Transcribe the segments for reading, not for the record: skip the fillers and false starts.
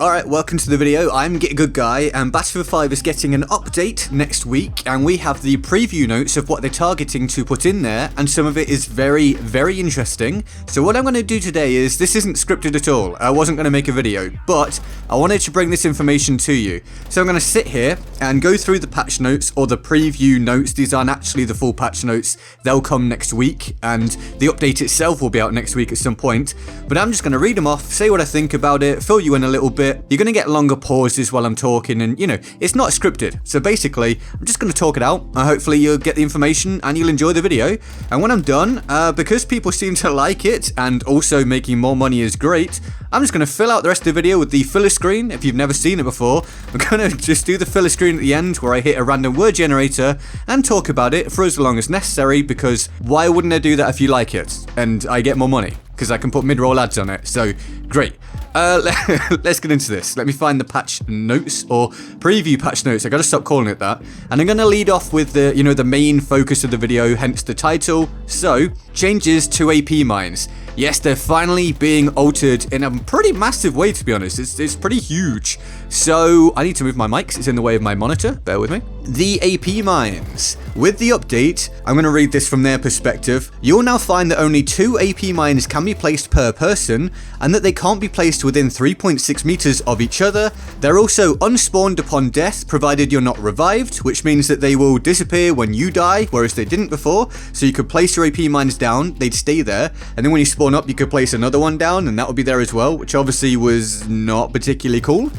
Alright, welcome to the video. I'm GetGoodGuy, and Battlefield 5 is getting an update next week, and we have the preview notes of what they're targeting to put in there, and some of it is very, very interesting. So what I'm going to do today is, this isn't scripted at all. I wasn't going to make a video, but I wanted to bring this information to you. So I'm going to sit here and go through the patch notes, or the preview notes. These aren't actually the full patch notes. They'll come next week, and the update itself will be out next week at some point. But I'm just going to read them off, say what I think about it, fill you in a little bit. You're going to get longer pauses while I'm talking, and it's not scripted. So basically, I'm just going to talk it out, and hopefully you'll get the information and you'll enjoy the video. And when I'm done, because people seem to like it, and also making more money is great, I'm just going to fill out the rest of the video with the filler screen. If you've never seen it before, I'm going to just do the filler screen at the end where I hit a random word generator and talk about it for as long as necessary, because why wouldn't I do that if you like it? And I get more money, because I can put mid-roll ads on it. So, great. Let's get into this. Let me find the patch notes, or preview patch notes. I gotta stop calling it that. And I'm gonna lead off with the, the main focus of the video, hence the title. So, changes to AP mines. Yes, they're finally being altered in a pretty massive way, to be honest. It's pretty huge. So, I need to move my mics. It's in the way of my monitor. Bear with me. The AP mines. With the update, I'm going to read this from their perspective. You'll now find that only 2 AP mines can be placed per person, and that they can't be placed within 3.6 meters of each other. They're also unspawned upon death, provided you're not revived, which means that they will disappear when you die, whereas they didn't before. So you could place your AP mines down, they'd stay there, and then when you spawn up, you could place another one down, and that would be there as well, which obviously was not particularly cool.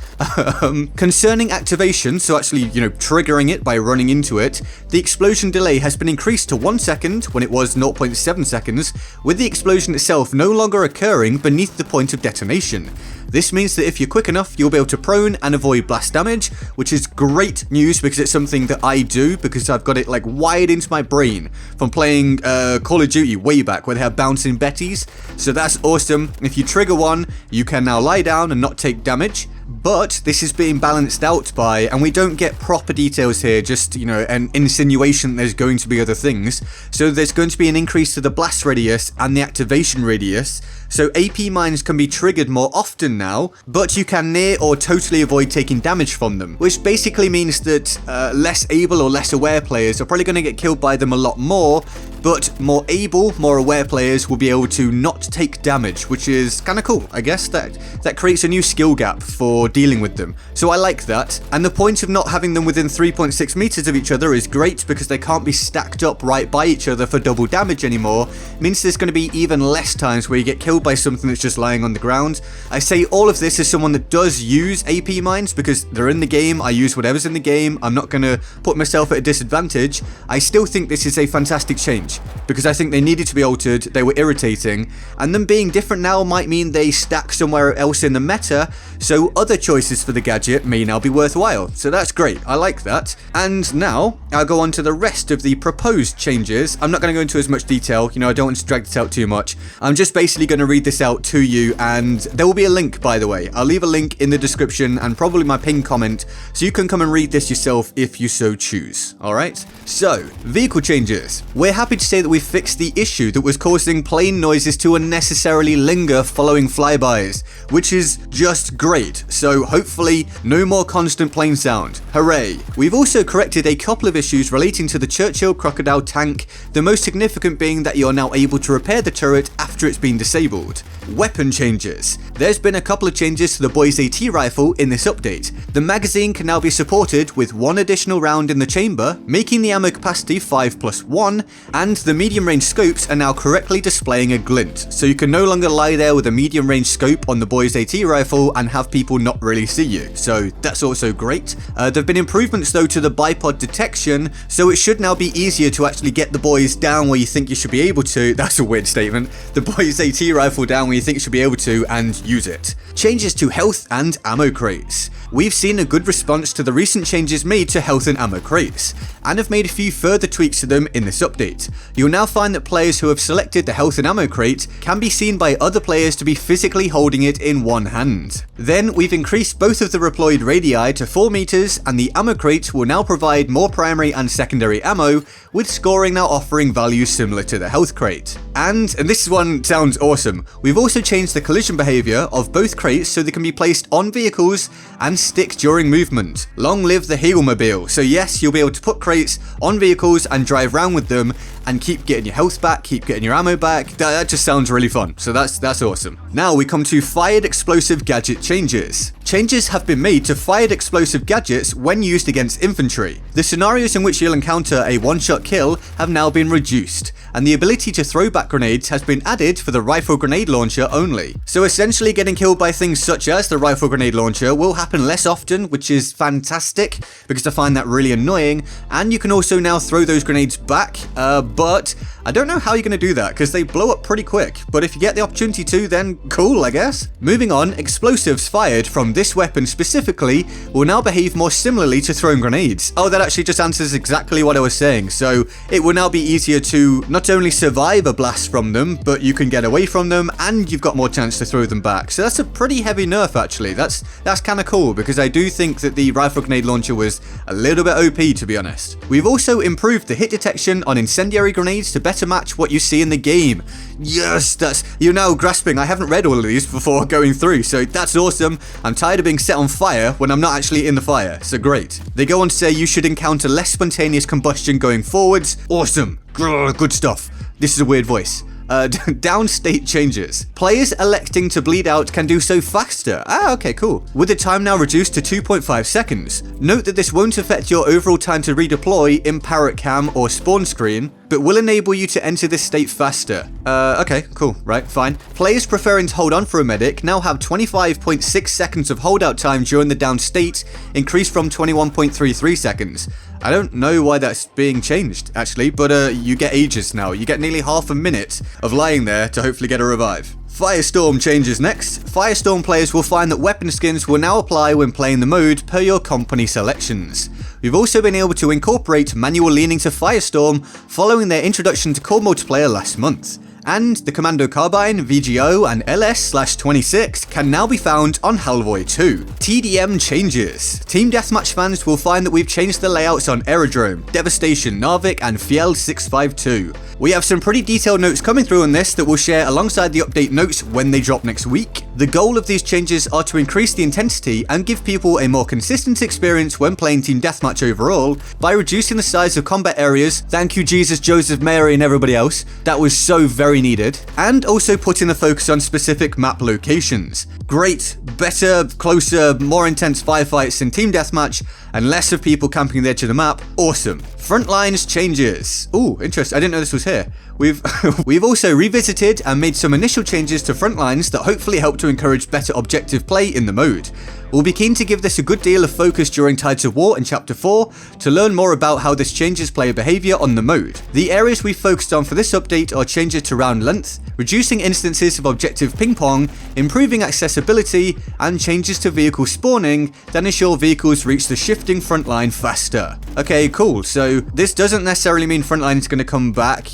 Concerning activation, so actually, triggering it by running into it, the explosion delay has been increased to 1 second when it was 0.7 seconds, with the explosion itself no longer occurring beneath the point of detonation. This means that if you're quick enough, you'll be able to prone and avoid blast damage, which is great news because it's something that I do, because I've got it wired into my brain from playing Call of Duty way back where they have bouncing Bettys. So that's awesome. If you trigger one, you can now lie down and not take damage. But this is being balanced out by, and we don't get proper details here, just, an insinuation there's going to be other things. So there's going to be an increase to the blast radius and the activation radius. So AP mines can be triggered more often now, but you can near or totally avoid taking damage from them, which basically means that less able or less aware players are probably going to get killed by them a lot more, but more able, more aware players will be able to not take damage, which is kind of cool. I guess that creates a new skill gap for dealing with them. So I like that. And the point of not having them within 3.6 meters of each other is great, because they can't be stacked up right by each other for double damage anymore. It means there's going to be even less times where you get killed by something that's just lying on the ground. I say all of this as someone that does use AP mines, because they're in the game. I use whatever's in the game. I'm not going to put myself at a disadvantage. I still think this is a fantastic change, because I think they needed to be altered. They were irritating, and them being different now might mean they stack somewhere else in the meta, so other choices for the gadget may now be worthwhile. So that's great. I like that. And now I'll go on to the rest of the proposed changes. I'm not going to go into as much detail. I don't want to drag this out too much. I'm just basically going to read this out to you, and there will be a link, by the way. I'll leave a link in the description and probably my pinned comment, so you can come and read this yourself if you so choose. Alright? So, vehicle changes. We're happy to say that we've fixed the issue that was causing plane noises to unnecessarily linger following flybys, which is just great. So hopefully no more constant plane sound. Hooray. We've also corrected a couple of issues relating to the Churchill Crocodile tank, the most significant being that you're now able to repair the turret after it's been disabled. Weapon changes. There's been a couple of changes to the Boys AT rifle in this update. The magazine can now be supported with 1 additional round in the chamber, making the ammo capacity 5+1, and the medium range scopes are now correctly displaying a glint, so you can no longer lie there with a medium range scope on the Boys AT rifle and have people not really see you. So that's also great. There have been improvements though to the bipod detection, so it should now be easier to actually get the boys down where you think you should be able to. That's a weird statement. The Boys AT rifle down where you think you should be able to, and use it. Changes to health and ammo crates. We've seen a good response to the recent changes made to health and ammo crates, and have made a few further tweaks to them in this update. you'll now find that players who have selected the health and ammo crate can be seen by other players to be physically holding it in one hand. Then we've increased both of the reploid radii to 4 meters, and the ammo crate will now provide more primary and secondary ammo, with scoring now offering values similar to the health crate. And this one sounds awesome, we've also changed the collision behavior of both crates so they can be placed on vehicles and stick during movement. Long live the Healmobile. So yes, you'll be able to put crates on vehicles and drive around with them and keep getting your health back, keep getting your ammo back. That just sounds really fun. So that's awesome. Now we come to fired explosive gadget changes. Changes have been made to fired explosive gadgets when used against infantry. The scenarios in which you'll encounter a one-shot kill have now been reduced, and the ability to throw back grenades has been added for the rifle grenade launcher only. So essentially getting killed by things such as the rifle grenade launcher will happen less often, which is fantastic because I find that really annoying, and you can also now throw those grenades back, but I don't know how you're going to do that because they blow up pretty quick, but if you get the opportunity to, then cool, I guess. Moving on, explosives fired from this weapon specifically will now behave more similarly to throwing grenades. Oh, that actually just answers exactly what I was saying. So it will now be easier to not only survive a blast from them, but you can get away from them and you've got more chance to throw them back. So that's a pretty heavy nerf actually. That's kind of cool because I do think that the rifle grenade launcher was a little bit OP, to be honest. We've also improved the hit detection on incendiary grenades to better match what you see in the game. Yes, you're now grasping. I haven't read all of these before going through, so that's awesome. I'm tired of being set on fire when I'm not actually in the fire, so great. They go on to say you should encounter less spontaneous combustion going forwards. Awesome. Good stuff. This is a weird voice. Downstate changes. Players electing to bleed out can do so faster. Ah, okay, cool. With the time now reduced to 2.5 seconds. Note that this won't affect your overall time to redeploy in parrot cam or spawn screen, but will enable you to enter this state faster. Okay, cool, right, fine. Players preferring to hold on for a medic now have 25.6 seconds of holdout time during the down state, increased from 21.33 seconds. I don't know why that's being changed, actually, but you get ages now. You get nearly half a minute of lying there to hopefully get a revive. Firestorm changes next. Firestorm players will find that weapon skins will now apply when playing the mode per your company selections. We've also been able to incorporate manual leaning to Firestorm following their introduction to core multiplayer last month. And the Commando Carbine, VGO, and LS/26 can now be found on Halvoy 2. TDM changes. Team Deathmatch fans will find that we've changed the layouts on Aerodrome, Devastation, Narvik, and Fiel 652. We have some pretty detailed notes coming through on this that we'll share alongside the update notes when they drop next week. The goal of these changes are to increase the intensity and give people a more consistent experience when playing Team Deathmatch overall by reducing the size of combat areas. Thank you Jesus, Joseph, Mary, and everybody else. That was so very needed, and also putting the focus on specific map locations. Great, better, closer, more intense firefights in Team Deathmatch, and less of people camping the edge of the map. Awesome. Frontlines changes. Ooh, interesting. I didn't know this was here. We've also revisited and made some initial changes to Frontlines that hopefully help to encourage better objective play in the mode. We'll be keen to give this a good deal of focus during Tides of War in Chapter 4 to learn more about how this changes player behaviour on the mode. The areas we've focused on for this update are changes to round length, reducing instances of objective ping pong, improving accessibility, and changes to vehicle spawning that ensure vehicles reach the shifting front line faster. Okay, cool. So this doesn't necessarily mean Frontline is going to come back,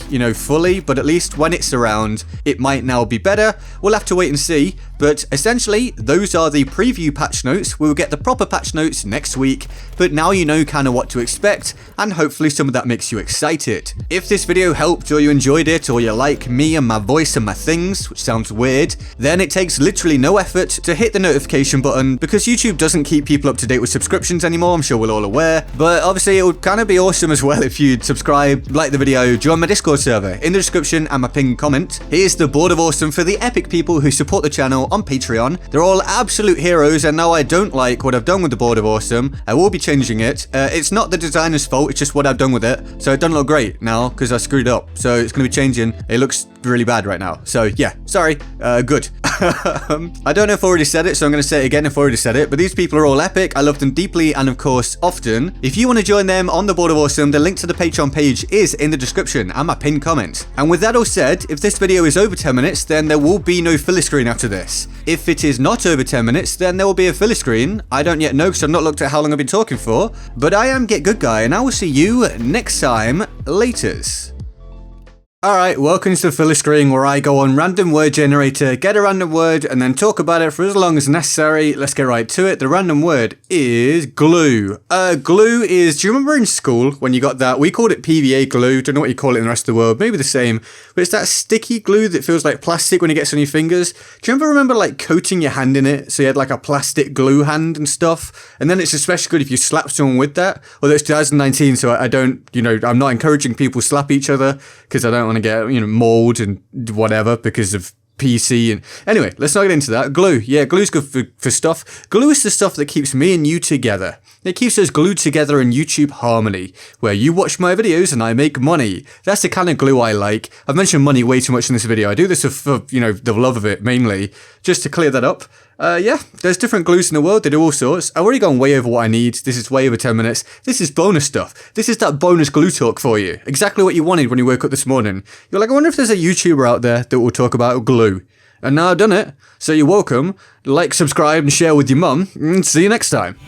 fully, but at least when it's around, it might now be better. We'll have to wait and see. But essentially, those are the preview patch notes. We'll get the proper patch notes next week, but now you know kind of what to expect, and hopefully some of that makes you excited. If this video helped, or you enjoyed it, or you like me and my voice and my things, which sounds weird, then it takes literally no effort to hit the notification button, because YouTube doesn't keep people up to date with subscriptions anymore, I'm sure we're all aware. But obviously it would kind of be awesome as well if you'd subscribe, like the video, join my Discord server in the description and my pinned comment. Here's the Board of Awesome for the epic people who support the channel on Patreon. They're all absolute heroes, and now I don't like what I've done with the Board of Awesome. I will be changing it. It's not the designer's fault, it's just what I've done with it. So it doesn't look great now because I screwed up. So it's going to be changing. It looks really bad right now. So yeah, sorry. Good. I don't know if I already said it, so I'm going to say it again if I already said it, but these people are all epic. I love them deeply and of course often. If you want to join them on the Board of Awesome, the link to the Patreon page is in the description and my pinned comment. And with that all said, if this video is over 10 minutes, then there will be no filler screen after this. If it is not over 10 minutes, then there will be a filler screen. I don't yet know because I've not looked at how long I've been talking for, but I am GetGoodGuy, and I will see you next time. Laters. Alright, welcome to the filler screen where I go on random word generator, get a random word, and then talk about it for as long as necessary. Let's get right to it. The random word is glue. Glue is, do you remember in school when you got that? We called it PVA glue, don't know what you call it in the rest of the world, maybe the same, but it's that sticky glue that feels like plastic when it gets on your fingers. Do you remember like coating your hand in it, so you had like a plastic glue hand and stuff? And then it's especially good if you slap someone with that. Although it's 2019, so I don't, I'm not encouraging people to slap each other, because I don't want to get, mold and whatever because of PC. And anyway, let's not get into that. Glue. Yeah, glue's good for stuff. Glue is the stuff that keeps me and you together. It keeps us glued together in YouTube harmony, where you watch my videos and I make money. That's the kind of glue I like. I've mentioned money way too much in this video. I do this for the love of it, mainly. Just to clear that up. Yeah, there's different glues in the world. They do all sorts. I've already gone way over what I need. This is way over 10 minutes. This is bonus stuff. This is that bonus glue talk for you. Exactly what you wanted when you woke up this morning. You're like, I wonder if there's a YouTuber out there that will talk about glue. And now I've done it. So you're welcome. Like, subscribe, and share with your mum. And see you next time.